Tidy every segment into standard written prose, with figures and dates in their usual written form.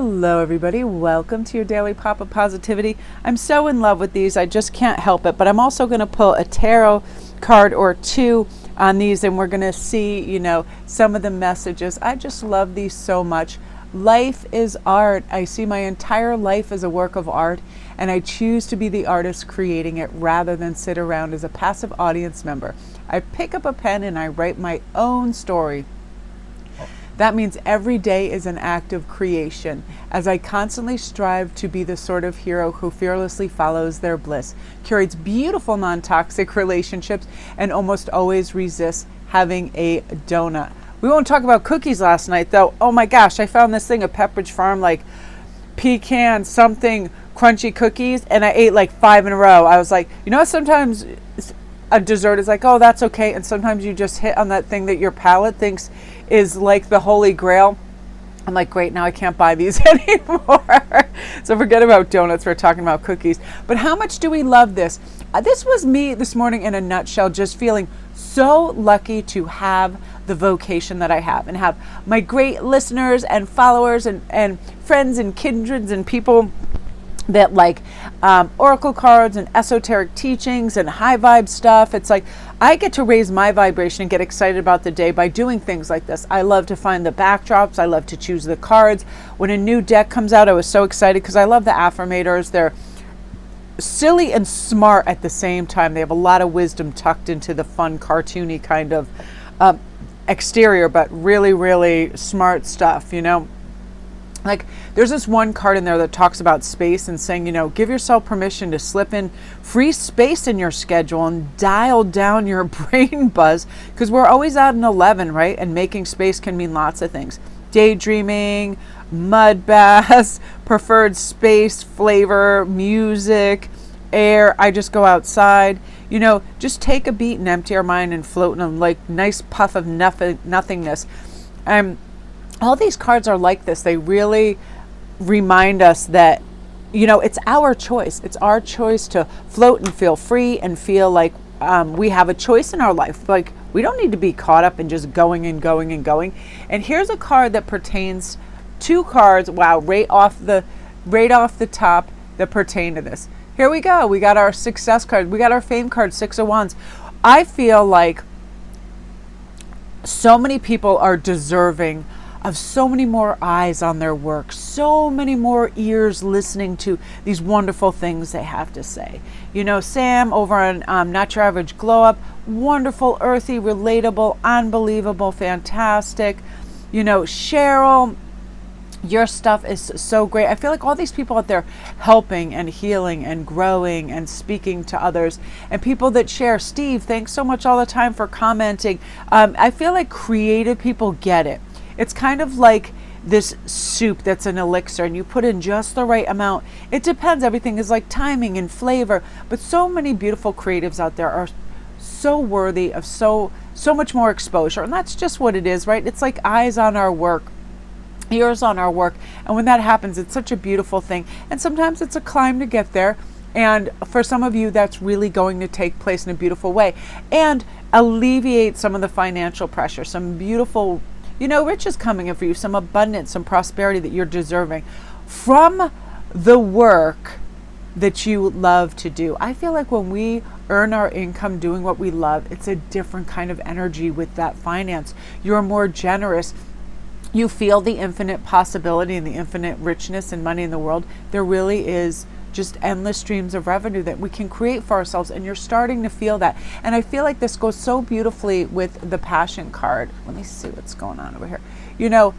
Hello everybody, welcome to your daily pop of positivity. I'm so in love with these, I just can't help it, but I'm also going to pull a tarot card or two on these, and we're going to see, some of the messages. I just love these so much. Life is art. I see my entire life as a work of art, and I choose to be the artist creating it rather than sit around as a passive audience member. I pick up a pen and I write my own story. That means every day is an act of creation, as I constantly strive to be the sort of hero who fearlessly follows their bliss, curates beautiful non-toxic relationships, and almost always resists having a donut. We won't talk about cookies last night, though. Oh my gosh, I found this thing at Pepperidge Farm, like pecan something crunchy cookies, and I ate like 5 in a row. I was like, sometimes a dessert is like, oh, that's okay, and sometimes you just hit on that thing that your palate thinks is like the holy grail. I'm like, great, now I can't buy these anymore. So forget about donuts, we're talking about cookies. But how much do we love this? This was me this morning in a nutshell, just feeling so lucky to have the vocation that I have and have my great listeners and followers and friends and kindreds and people that like oracle cards and esoteric teachings and high vibe stuff. It's like I get to raise my vibration and get excited about the day by doing things like this. I love to find the backdrops. I love to choose the cards. When a new deck comes out, I was so excited because I love the affirmators. They're silly and smart at the same time. They have a lot of wisdom tucked into the fun, cartoony kind of exterior, but really, really smart stuff, Like there's this one card in there that talks about space and saying, give yourself permission to slip in free space in your schedule and dial down your brain buzz, because we're always at an 11, right? And making space can mean lots of things. Daydreaming, mud baths, preferred space, flavor, music, air. I just go outside. Just take a beat and empty our mind and float in a nice puff of nothingness. All these cards are like this. They really remind us that, it's our choice. It's our choice to float and feel free and feel like we have a choice in our life. Like we don't need to be caught up in just going and going and going. And here's a card that pertains, 2 cards, wow, right off the top that pertain to this. Here we go. We got our success card. We got our fame card, 6 of Wands. I feel like so many people are deserving of so many more eyes on their work, so many more ears listening to these wonderful things they have to say. Sam over on Not Your Average Glow Up, wonderful, earthy, relatable, unbelievable, fantastic. Cheryl, your stuff is so great. I feel like all these people out there helping and healing and growing and speaking to others, and people that share. Steve, thanks so much all the time for commenting. I feel like creative people get it. It's kind of like this soup that's an elixir and you put in just the right amount. It depends. Everything is like timing and flavor. But so many beautiful creatives out there are so worthy of so much more exposure. And that's just what it is, right? It's like eyes on our work, ears on our work. And when that happens, it's such a beautiful thing. And sometimes it's a climb to get there. And for some of you, that's really going to take place in a beautiful way and alleviate some of the financial pressure, some beautiful riches coming in for you, some abundance, some prosperity that you're deserving from the work that you love to do. I feel like when we earn our income doing what we love, it's a different kind of energy with that finance. You're more generous. You feel the infinite possibility and the infinite richness and money in the world. There really is just endless streams of revenue that we can create for ourselves, and you're starting to feel that. And I feel like this goes so beautifully with the passion card. Let me see what's going on over here.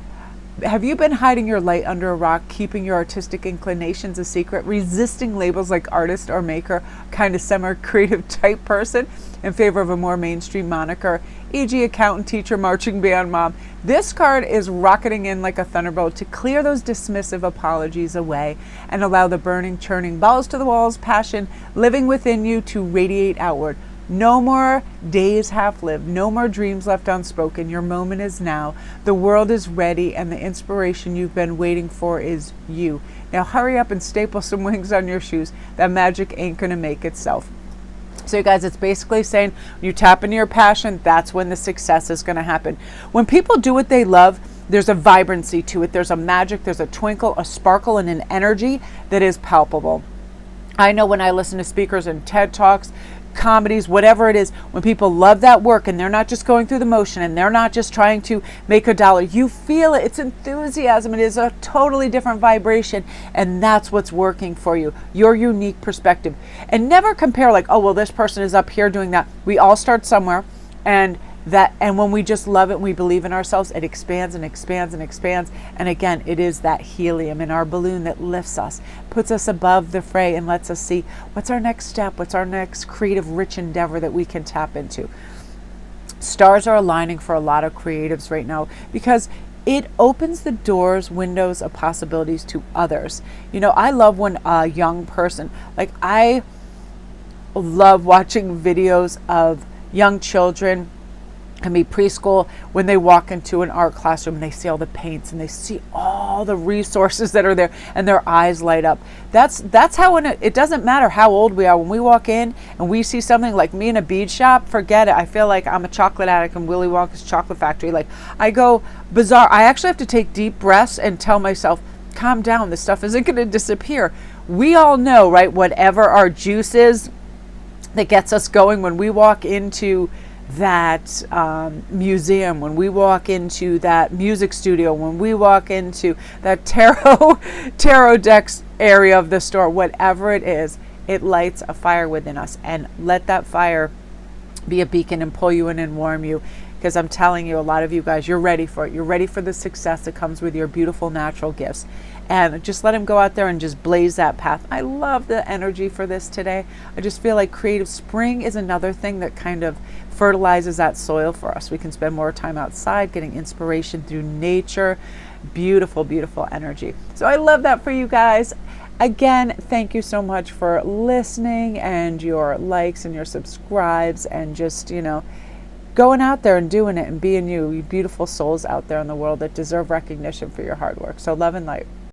Have you been hiding your light under a rock, keeping your artistic inclinations a secret, resisting labels like artist or maker, kind of semi-creative type person in favor of a more mainstream moniker, e.g. accountant, teacher, marching band mom? This card is rocketing in like a thunderbolt to clear those dismissive apologies away and allow the burning, churning, balls to the walls passion living within you to radiate outward. No more days half-lived, no more dreams left unspoken. Your moment is now. The world is ready, and the inspiration you've been waiting for is you. Now hurry up and staple some wings on your shoes. That magic ain't gonna make itself. So you guys, it's basically saying when you tap into your passion, that's when the success is gonna happen. When people do what they love, there's a vibrancy to it. There's a magic, there's a twinkle, a sparkle, and an energy that is palpable. I know when I listen to speakers and TED Talks, comedies, whatever it is, when people love that work and they're not just going through the motion and they're not just trying to make a dollar, you feel it. It's enthusiasm. It is a totally different vibration, and that's what's working for you, your unique perspective. And never compare like, oh, well, this person is up here doing that. We all start somewhere, and when we just love it and we believe in ourselves, it expands and expands and expands. And again, it is that helium in our balloon that lifts us, puts us above the fray, and lets us see what's our next step, what's our next creative, rich endeavor that we can tap into. Stars are aligning for a lot of creatives right now because it opens the doors, windows of possibilities to others. You know, I love when a young person, like I love watching videos of young children, can be preschool, when they walk into an art classroom and they see all the paints and they see all the resources that are there and their eyes light up. That's how it doesn't matter how old we are. When we walk in and we see something, like me in a bead shop, forget it. I feel like I'm a chocolate addict in Willy Wonka's chocolate factory. Like I go bizarre. I actually have to take deep breaths and tell myself, calm down, this stuff isn't going to disappear. We all know, right, whatever our juice is that gets us going, when we walk into that museum, when we walk into that music studio, when we walk into that tarot decks area of the store, whatever it is, it lights a fire within us. And let that fire be a beacon and pull you in and warm you, because I'm telling you, a lot of you guys, you're ready for it. You're ready for the success that comes with your beautiful natural gifts. And just let them go out there and just blaze that path. I love the energy for this today. I just feel like creative spring is another thing that kind of fertilizes that soil for us. We can spend more time outside getting inspiration through nature. Beautiful, beautiful energy. So I love that for you guys. Again, thank you so much for listening and your likes and your subscribes and just, you know, going out there and doing it and being you beautiful souls out there in the world that deserve recognition for your hard work. So love and light.